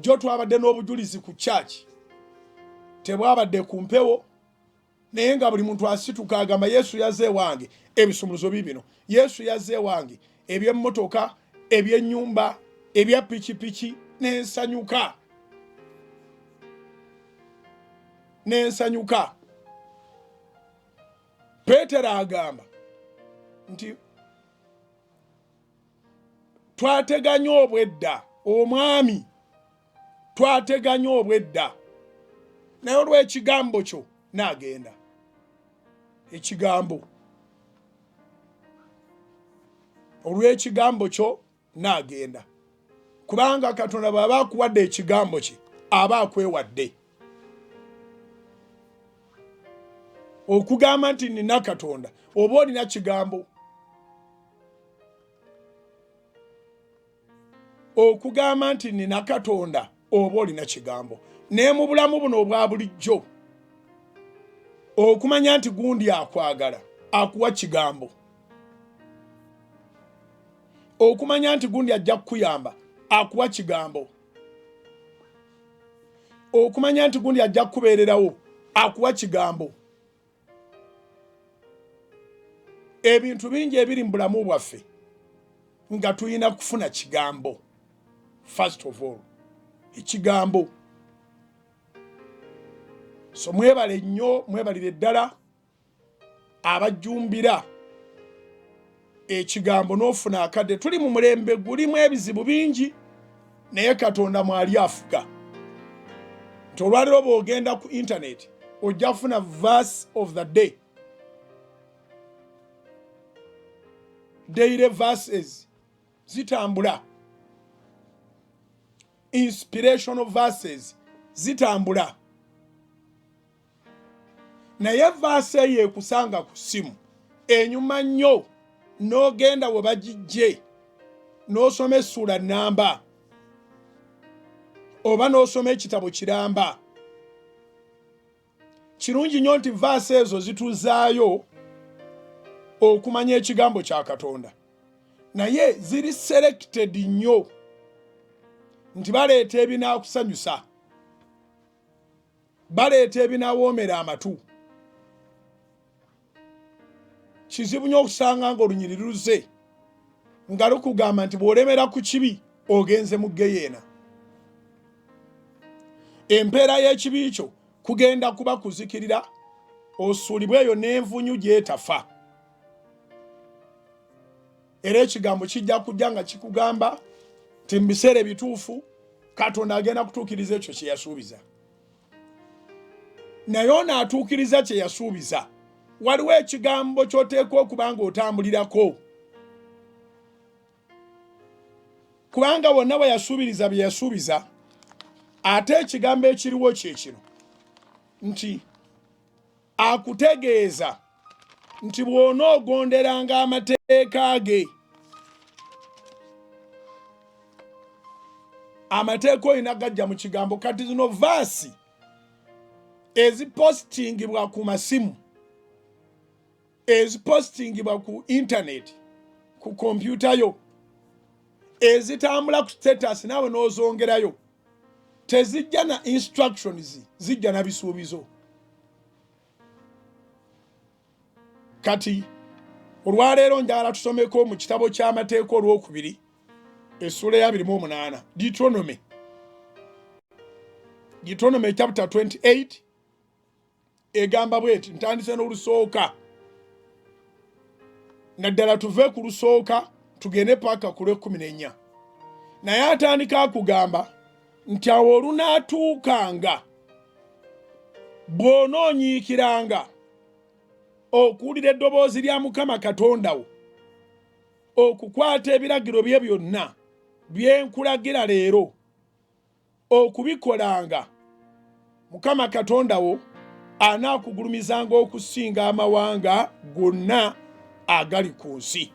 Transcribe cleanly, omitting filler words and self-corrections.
jo twabadde n'obujulizi ku church tebwabadde ku mpewo naye nga buli muntu asituka agamba Yesu yazze wange ebisumuluzo bibino Yesu yazze wange eby'emmotoka eby'ennyumba ebya pikipiki n'ensanyuka Peetero agamba nti twateganya obwedda omwami twateganya obwedda naye olw'ekigambo kyo n'agenda ekigambo olw'ekigambo kyo n'agenda kubanga Katonda bw'aba akuwadde ekigambo kye aba akwewadde okugamba nti nina Katonda oba olina kigambo okugamba nti nina Katonda oba olina kigambo naye mu bulamu buno obwa bulijjo okumanya nti gundi akwagala akuwa kigambo okumanya nti gundi ajja kukuyamba akuwa kigambo okumanya nti gundi ajja kukubeererawo akuwa kigambo ebintu bingi ebiri mu bulamu bwaffe nga tulina kufuna kigambo first of all ekigambo so mwebale nnyo mwebalire ddala abajjumbira ekigambo n'ofuna akadde tuli mu mulembe gulimu ebizibu bingi naye Katonda mwali afuga nti olwaliro bw'ogenda ku internet ojja kufuna verse of the day daily verses zitambula inspirational verses zitambula naye verse eyo ekusanga ku simu enyuma nnyo n'ogenda we bagijje n'osoma essula nnamba oba n'osoma ekitabo kiramba kirungi nnyo nti verse ezo zituzaayo okumanya ekigambo kya Katonda naye ziri selected nnyo nti baleeta ebinaakusanyusa baleeta ebinaawoomera amatu kizibu nnyo okusanga nga olunyiriri luze nga lukugamba nti bw'olemera ku kibi ogenze mu geyeena empeera y'ekibi kyo kugenda kuba kuzikirira osuulibwe eyo n'envunyu gyetafa era ekigambo kijja kujja nga kikugamba nti mu biseera ebituufu Katonda agenda kutuukiriza ekyo kye yasuubiza naye onaatuukiriza kye yasuubiza waliwo ekigambo ky'oteekwa okuba nga otambulirako kubanga bonna bwe yasuubiriza bye yasuubiza ate ekigambo ekiriwo kye kino nti akutegeeza nti bw'onoogonderanga amateeka ge amateeka olina gajja mu kigambo kati zino vaasi ezipositingibwa ku masimu ezipositingibwa ku internet ku kompyuta yo ezitambula ku status naawe n'ozongerayo tezijja na instructions zijja na bisuubizo kati olwaleero njagala tusomeko mu kitabo ky'amateeka olwokubiri essula ya 28 Deuteronomy chapter 28 egamba bweti ntandise n'olusooka naddala tuve ku lusooka tugende paka ku lw'ekumi naye atandika akugamba nti awo olunaatuukanga bw'onoonyiikiranga okuwulira eddoboozi lya Mukama Katonda wo okukwata ebiragiro bye byonna bye nkulagira leero okubikolanga Mukama Katonda wo anaakugulumizanga okusinga amawanga gonna agali ku nsi